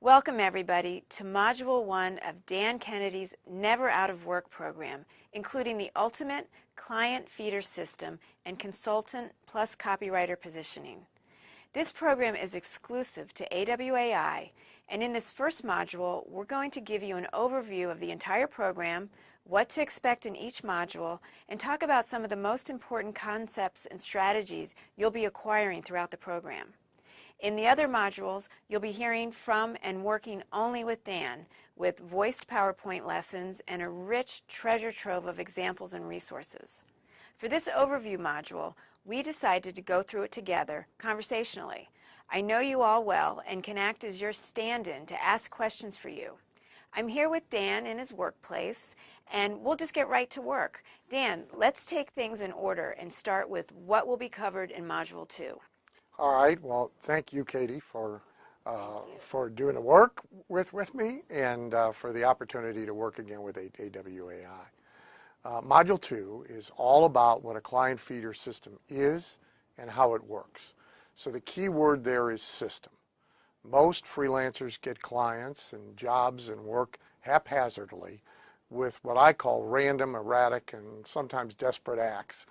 Welcome everybody to Module 1 of Dan Kennedy's Never Out of Work program, including the Ultimate Client Feeder System and Consultant plus Copywriter Positioning. This program is exclusive to AWAI, and in this first module, we're going to give you an overview of the entire program, what to expect in each module, and talk about some of the most important concepts and strategies you'll be acquiring throughout the program. In the other modules, you'll be hearing from and working only with Dan, with voiced PowerPoint lessons and a rich treasure trove of examples and resources. For this overview module, we decided to go through it together, conversationally. I know you all well and can act as your stand-in to ask questions for you. I'm here with Dan in his workplace, and we'll just get right to work. Dan, let's take things in order and start with what will be covered in Module 2. All right. Well, thank you, Katie, for doing the work with me and for the opportunity to work again with AWAI. Module 2 is all about what a client feeder system is and how it works. So the key word there is system. Most freelancers get clients and jobs and work haphazardly with what I call random, erratic, and sometimes desperate acts.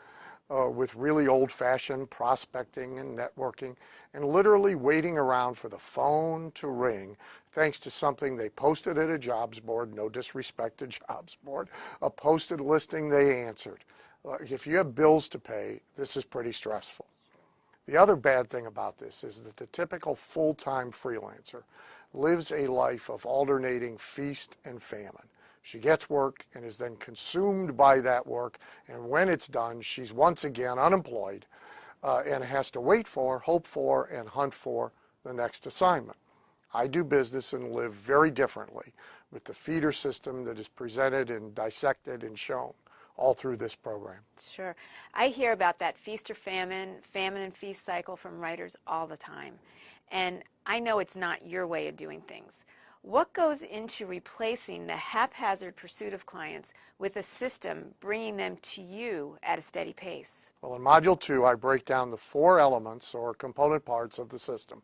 With really old-fashioned prospecting and networking and literally waiting around for the phone to ring thanks to something they posted at a jobs board, no disrespect to jobs board, a posted listing they answered. If you have bills to pay, this is pretty stressful. The other bad thing about this is that the typical full-time freelancer lives a life of alternating feast and famine. She gets work and is then consumed by that work, and when it's done, she's once again unemployed and has to wait for, hope for, and hunt for the next assignment. I do business and live very differently with the feeder system that is presented and dissected and shown all through this program. Sure. I hear about that feast or famine, famine and feast cycle from writers all the time, and I know it's not your way of doing things. What goes into replacing the haphazard pursuit of clients with a system bringing them to you at a steady pace? Well, in Module 2, I break down the 4 elements or component parts of the system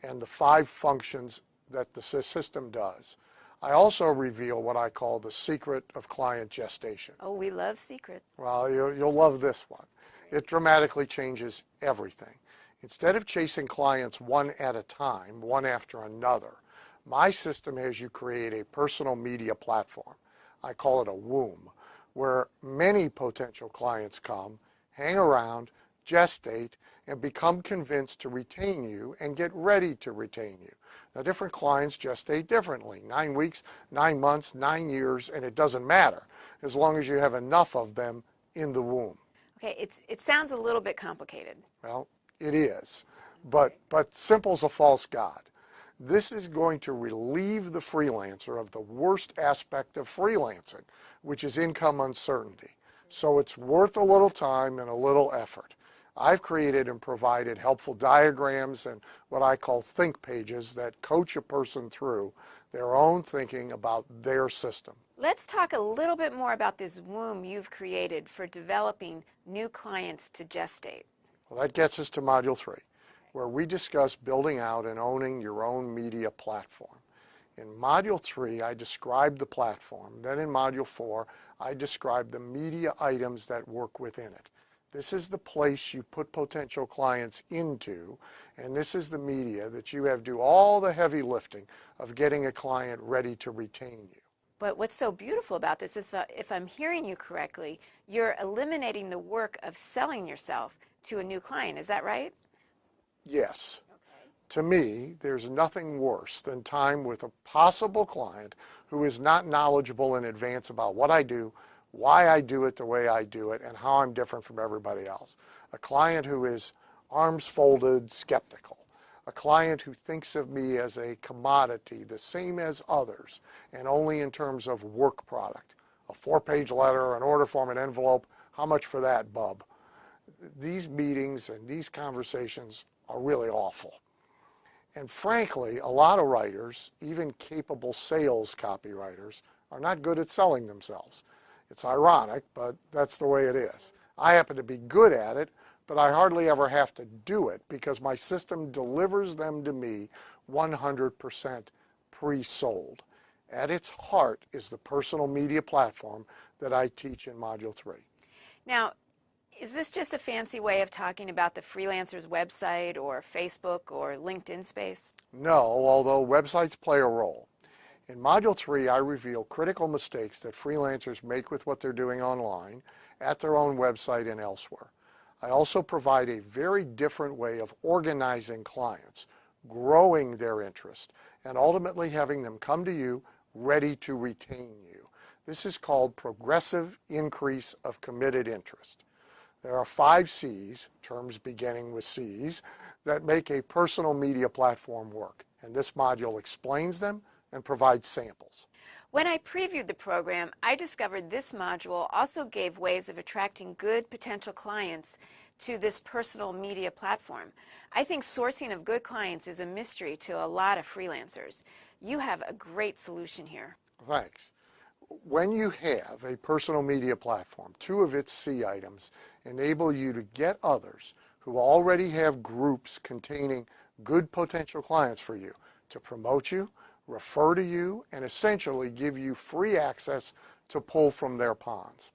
and the 5 functions that the system does. I also reveal what I call the secret of client gestation. Oh, we love secrets. Well, you'll love this one. It dramatically changes everything. Instead of chasing clients one at a time, one after another, my system has you create a personal media platform. I call it a womb, where many potential clients come, hang around, gestate, and become convinced to retain you and get ready to retain you. Now, different clients gestate differently, 9 weeks, 9 months, 9 years, and it doesn't matter as long as you have enough of them in the womb. Okay, it sounds a little bit complicated. Well, it is, but simple's a false god. This is going to relieve the freelancer of the worst aspect of freelancing, which is income uncertainty. So it's worth a little time and a little effort. I've created and provided helpful diagrams and what I call think pages that coach a person through their own thinking about their system. Let's talk a little bit more about this womb you've created for developing new clients to gestate. Well, that gets us to Module 3. Where we discuss building out and owning your own media platform. In Module 3, I describe the platform. Then in Module 4, I describe the media items that work within it. This is the place you put potential clients into, and this is the media that you have do all the heavy lifting of getting a client ready to retain you. But what's so beautiful about this is, if I'm hearing you correctly, you're eliminating the work of selling yourself to a new client. Is that right? Yes. Okay. To me, there's nothing worse than time with a possible client who is not knowledgeable in advance about what I do, why I do it the way I do it, and how I'm different from everybody else. A client who is arms folded, skeptical. A client who thinks of me as a commodity, the same as others, and only in terms of work product. A 4-page letter, an order form, an envelope, how much for that, bub? These meetings and these conversations are really awful. And frankly, a lot of writers, even capable sales copywriters, are not good at selling themselves. It's ironic, but that's the way it is. I happen to be good at it, but I hardly ever have to do it because my system delivers them to me 100% pre-sold. At its heart is the personal media platform that I teach in Module 3. Now, is this just a fancy way of talking about the freelancer's website or Facebook or LinkedIn space? No, although websites play a role. In Module 3, I reveal critical mistakes that freelancers make with what they're doing online, at their own website, and elsewhere. I also provide a very different way of organizing clients, growing their interest, and ultimately having them come to you ready to retain you. This is called progressive increase of committed interest. There are 5 C's, terms beginning with C's, that make a personal media platform work, and this module explains them and provides samples. When I previewed the program, I discovered this module also gave ways of attracting good potential clients to this personal media platform. I think sourcing of good clients is a mystery to a lot of freelancers. You have a great solution here. Thanks. When you have a personal media platform, 2 of its C items enable you to get others who already have groups containing good potential clients for you to promote you, refer to you, and essentially give you free access to pull from their ponds.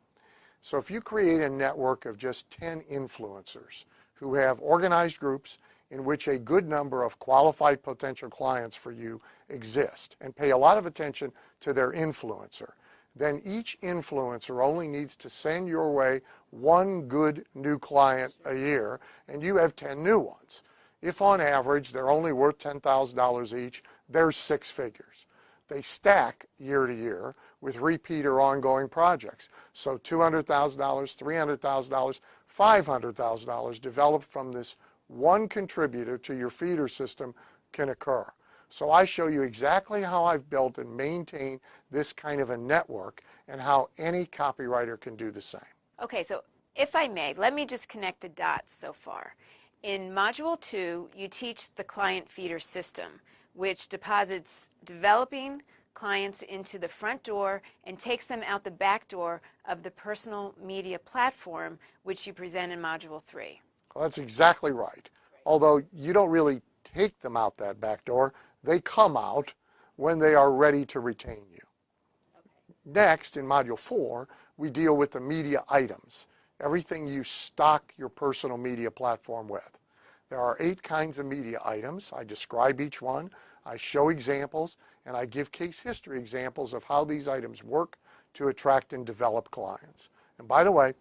So if you create a network of just 10 influencers who have organized groups in which a good number of qualified potential clients for you exist and pay a lot of attention to their influencer, then each influencer only needs to send your way 1 good new client a year, and you have 10 new ones. If on average they're only worth $10,000 each, there's 6 figures. They stack year to year with repeat or ongoing projects. So $200,000, $300,000, $500,000 developed from this one contributor to your feeder system can occur. So I show you exactly how I've built and maintained this kind of a network and how any copywriter can do the same. Okay, so if I may, let me just connect the dots so far. In Module 2, you teach the client feeder system, which deposits developing clients into the front door and takes them out the back door of the personal media platform, which you present in Module 3. Well, that's exactly right. Although you don't really take them out that back door, they come out when they are ready to retain you. Next, in Module 4, we deal with the media items, everything you stock your personal media platform with. There are 8 kinds of media items. I describe each one, I show examples, and I give case history examples of how these items work to attract and develop clients. And by the way,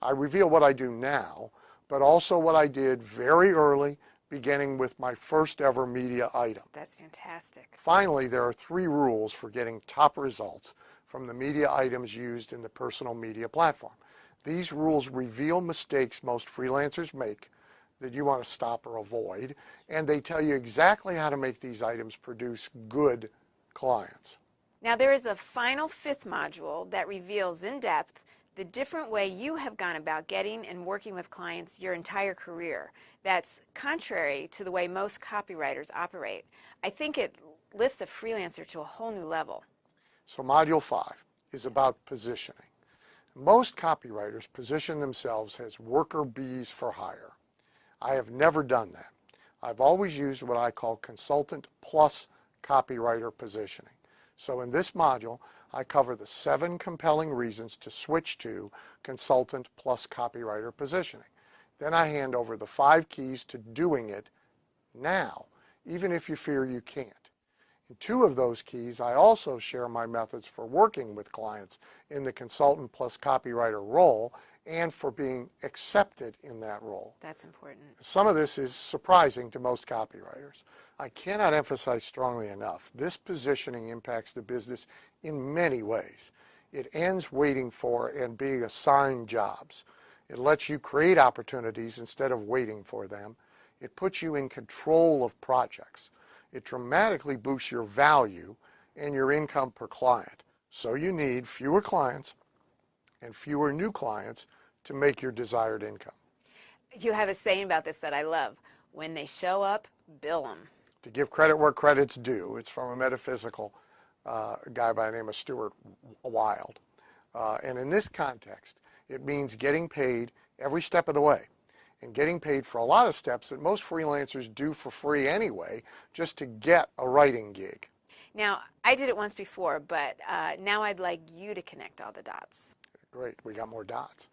I reveal what I do now, but also what I did very early, beginning with my first ever media item. That's fantastic. Finally, there are 3 rules for getting top results from the media items used in the personal media platform. These rules reveal mistakes most freelancers make that you want to stop or avoid, and they tell you exactly how to make these items produce good clients. Now there is a final 5th module that reveals in depth the different way you have gone about getting and working with clients your entire career. That's contrary to the way most copywriters operate. I think it lifts a freelancer to a whole new level. So Module 5 is about positioning. Most copywriters position themselves as worker bees for hire. I have never done that. I've always used what I call consultant plus copywriter positioning. So in this module, I cover the 7 compelling reasons to switch to consultant plus copywriter positioning. Then I hand over the 5 keys to doing it now, even if you fear you can't. In 2 of those keys, I also share my methods for working with clients in the consultant plus copywriter role and for being accepted in that role. That's important. Some of this is surprising to most copywriters. I cannot emphasize strongly enough, this positioning impacts the business in many ways. It ends waiting for and being assigned jobs. It lets you create opportunities instead of waiting for them. It puts you in control of projects. It dramatically boosts your value and your income per client. So you need fewer clients and fewer new clients to make your desired income. You have a saying about this that I love. When they show up, bill them. To give credit where credit's due, it's from a metaphysical guy by the name of Stuart Wilde. And in this context, it means getting paid every step of the way and getting paid for a lot of steps that most freelancers do for free anyway, just to get a writing gig. Now, I did it once before, but now I'd like you to connect all the dots. Great, we got more dots.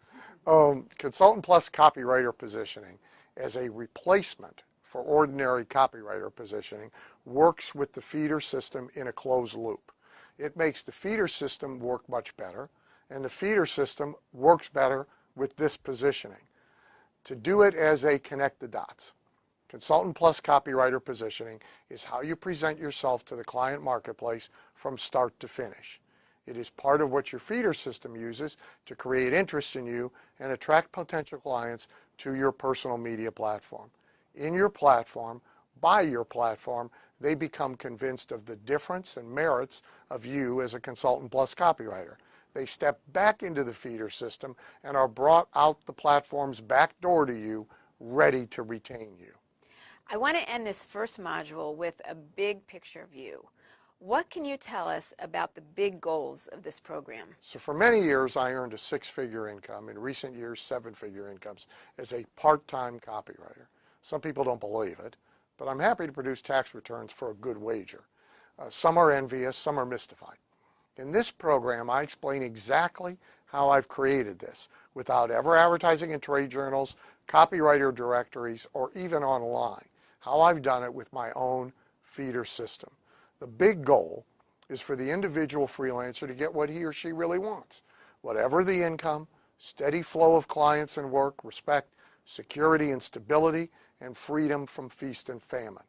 Consultant Plus copywriter positioning as a replacement for ordinary copywriter positioning works with the feeder system in a closed loop. It makes the feeder system work much better, and the feeder system works better with this positioning. To do it as they connect the dots. Consultant Plus copywriter positioning is how you present yourself to the client marketplace from start to finish. It is part of what your feeder system uses to create interest in you and attract potential clients to your personal media platform. In your platform, by your platform, they become convinced of the difference and merits of you as a Consultant Plus copywriter. They step back into the feeder system and are brought out the platform's back door to you, ready to retain you. I want to end this first module with a big picture view. What can you tell us about the big goals of this program? So for many years, I earned a six-figure income, in recent years, seven-figure incomes, as a part-time copywriter. Some people don't believe it, but I'm happy to produce tax returns for a good wager. Some are envious, some are mystified. In this program, I explain exactly how I've created this without ever advertising in trade journals, copywriter directories, or even online. How I've done it with my own feeder system. The big goal is for the individual freelancer to get what he or she really wants. Whatever the income, steady flow of clients and work, respect, security and stability, and freedom from feast and famine.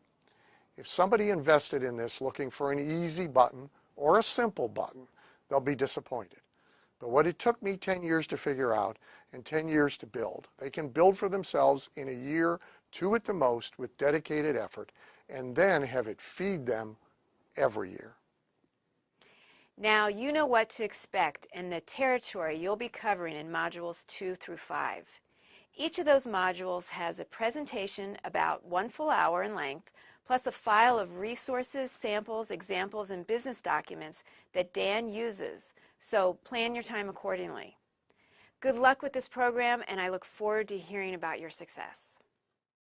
If somebody invested in this looking for an easy button or a simple button, they'll be disappointed. But what it took me 10 years to figure out and 10 years to build, they can build for themselves in a year, 2 at the most, with dedicated effort, and then have it feed them every year. Now you know what to expect in the territory you'll be covering in modules 2 through 5. Each of those modules has a presentation about 1 full hour in length, plus a file of resources, samples, examples, and business documents that Dan uses, so plan your time accordingly. Good luck with this program, and I look forward to hearing about your success.